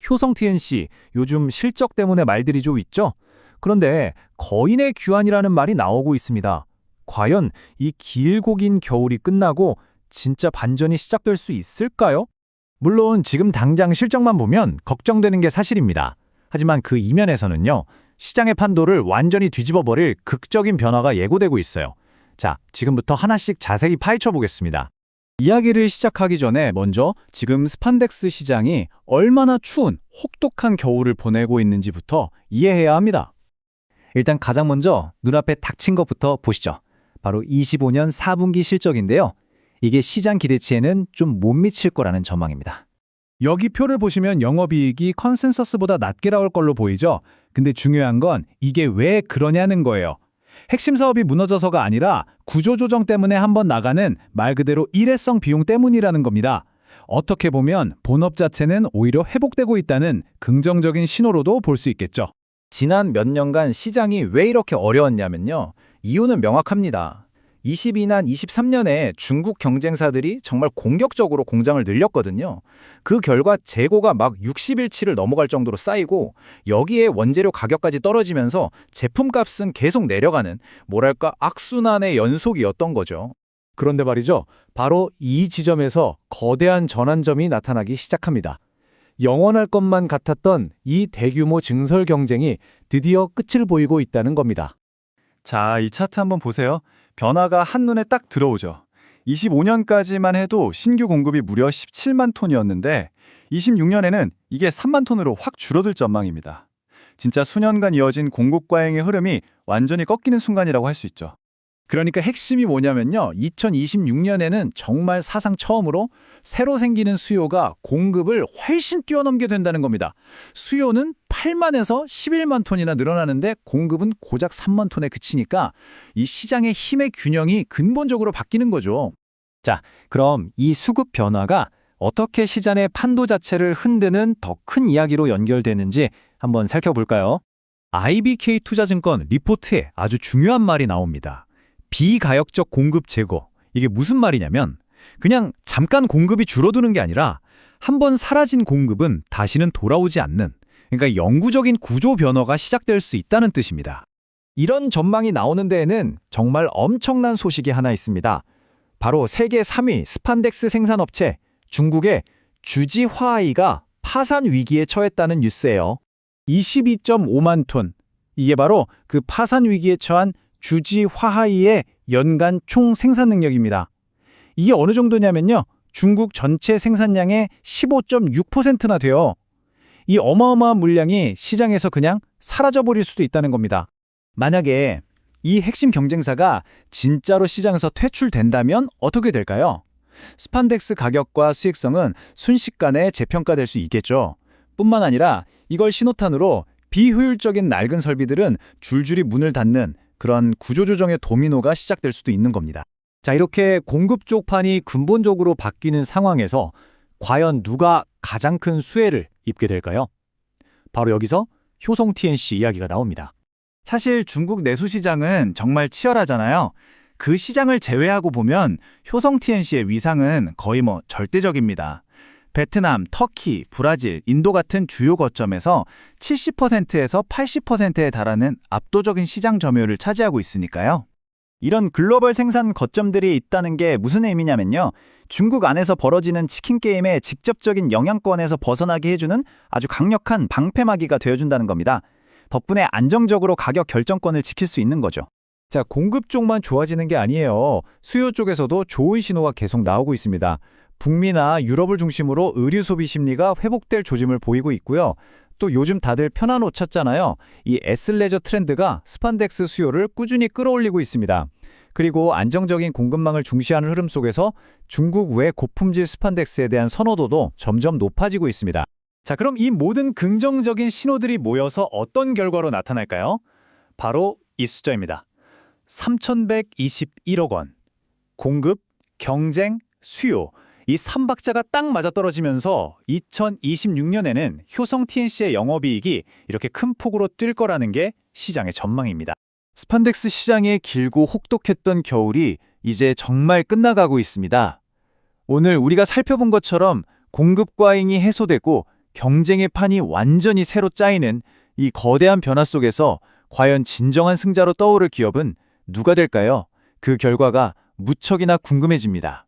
효성 TNC, 요즘 실적 때문에 말들이 좀 있죠? 그런데 거인의 귀환이라는 말이 나오고 있습니다. 과연 이 길고 긴 겨울이 끝나고 진짜 반전이 시작될 수 있을까요? 물론 지금 당장 실적만 보면 걱정되는 게 사실입니다. 하지만 그 이면에서는요, 시장의 판도를 완전히 뒤집어버릴 극적인 변화가 예고되고 있어요. 자, 지금부터 하나씩 자세히 파헤쳐 보겠습니다. 이야기를 시작하기 전에 먼저 지금 스판덱스 시장이 얼마나 추운 혹독한 겨울을 보내고 있는지부터 이해해야 합니다. 일단 가장 먼저 눈앞에 닥친 것부터 보시죠. 바로 25년 4분기 실적인데요. 이게 시장 기대치에는 좀 못 미칠 거라는 전망입니다. 여기 표를 보시면 영업이익이 컨센서스보다 낮게 나올 걸로 보이죠? 근데 중요한 건 이게 왜 그러냐는 거예요. 핵심 사업이 무너져서가 아니라 구조조정 때문에 한번 나가는 말 그대로 일회성 비용 때문이라는 겁니다. 어떻게 보면 본업 자체는 오히려 회복되고 있다는 긍정적인 신호로도 볼 수 있겠죠. 지난 몇 년간 시장이 왜 이렇게 어려웠냐면요. 이유는 명확합니다. 22년, 23년에 중국 경쟁사들이 정말 공격적으로 공장을 늘렸거든요. 그 결과 재고가 막 60일치를 넘어갈 정도로 쌓이고 여기에 원재료 가격까지 떨어지면서 제품값은 계속 내려가는 뭐랄까 악순환의 연속이었던 거죠. 그런데 말이죠. 바로 이 지점에서 거대한 전환점이 나타나기 시작합니다. 영원할 것만 같았던 이 대규모 증설 경쟁이 드디어 끝을 보이고 있다는 겁니다. 자, 이 차트 한번 보세요. 변화가 한눈에 딱 들어오죠. 25년까지만 해도 신규 공급이 무려 17만 톤이었는데 26년에는 이게 3만 톤으로 확 줄어들 전망입니다. 진짜 수년간 이어진 공급 과잉의 흐름이 완전히 꺾이는 순간이라고 할 수 있죠. 그러니까 핵심이 뭐냐면요. 2026년에는 정말 사상 처음으로 새로 생기는 수요가 공급을 훨씬 뛰어넘게 된다는 겁니다. 수요는 8만에서 11만 톤이나 늘어나는데 공급은 고작 3만 톤에 그치니까 이 시장의 힘의 균형이 근본적으로 바뀌는 거죠. 자, 그럼 이 수급 변화가 어떻게 시장의 판도 자체를 흔드는 더 큰 이야기로 연결되는지 한번 살펴볼까요? IBK 투자증권 리포트에 아주 중요한 말이 나옵니다. 비가역적 공급 제거. 이게 무슨 말이냐면 그냥 잠깐 공급이 줄어드는 게 아니라 한번 사라진 공급은 다시는 돌아오지 않는, 그러니까 영구적인 구조 변화가 시작될 수 있다는 뜻입니다. 이런 전망이 나오는 데에는 정말 엄청난 소식이 하나 있습니다. 바로 세계 3위 스판덱스 생산업체 중국의 주지화아이가 파산 위기에 처했다는 뉴스예요. 22.5만 톤. 이게 바로 그 파산 위기에 처한 주지화하이의 연간 총 생산 능력입니다. 이게 어느 정도냐면요. 중국 전체 생산량의 15.6%나 돼요. 이 어마어마한 물량이 시장에서 그냥 사라져버릴 수도 있다는 겁니다. 만약에 이 핵심 경쟁사가 진짜로 시장에서 퇴출된다면 어떻게 될까요? 스판덱스 가격과 수익성은 순식간에 재평가될 수 있겠죠. 뿐만 아니라 이걸 신호탄으로 비효율적인 낡은 설비들은 줄줄이 문을 닫는 그런 구조조정의 도미노가 시작될 수도 있는 겁니다. 자, 이렇게 공급 쪽 판이 근본적으로 바뀌는 상황에서 과연 누가 가장 큰 수혜를 입게 될까요? 바로 여기서 효성 TNC 이야기가 나옵니다. 사실 중국 내수 시장은 정말 치열하잖아요. 그 시장을 제외하고 보면 효성 TNC의 위상은 거의 절대적입니다. 베트남, 터키, 브라질, 인도 같은 주요 거점에서 70%에서 80%에 달하는 압도적인 시장 점유율을 차지하고 있으니까요. 이런 글로벌 생산 거점들이 있다는 게 무슨 의미냐면요. 중국 안에서 벌어지는 치킨 게임의 직접적인 영향권에서 벗어나게 해주는 아주 강력한 방패막이가 되어준다는 겁니다. 덕분에 안정적으로 가격 결정권을 지킬 수 있는 거죠. 자, 공급 쪽만 좋아지는 게 아니에요. 수요 쪽에서도 좋은 신호가 계속 나오고 있습니다. 북미나 유럽을 중심으로 의류 소비 심리가 회복될 조짐을 보이고 있고요. 또 요즘 다들 편한 옷 찾잖아요. 이 애슬레저 트렌드가 스판덱스 수요를 꾸준히 끌어올리고 있습니다. 그리고 안정적인 공급망을 중시하는 흐름 속에서 중국 외 고품질 스판덱스에 대한 선호도도 점점 높아지고 있습니다. 자, 그럼 이 모든 긍정적인 신호들이 모여서 어떤 결과로 나타날까요? 바로 이 숫자입니다. 3,121억 원. 공급, 경쟁, 수요. 이 3박자가 딱 맞아떨어지면서 2026년에는 효성 TNC의 영업이익이 이렇게 큰 폭으로 뛸 거라는 게 시장의 전망입니다. 스판덱스 시장의 길고 혹독했던 겨울이 이제 정말 끝나가고 있습니다. 오늘 우리가 살펴본 것처럼 공급 과잉이 해소되고 경쟁의 판이 완전히 새로 짜이는 이 거대한 변화 속에서 과연 진정한 승자로 떠오를 기업은 누가 될까요? 그 결과가 무척이나 궁금해집니다.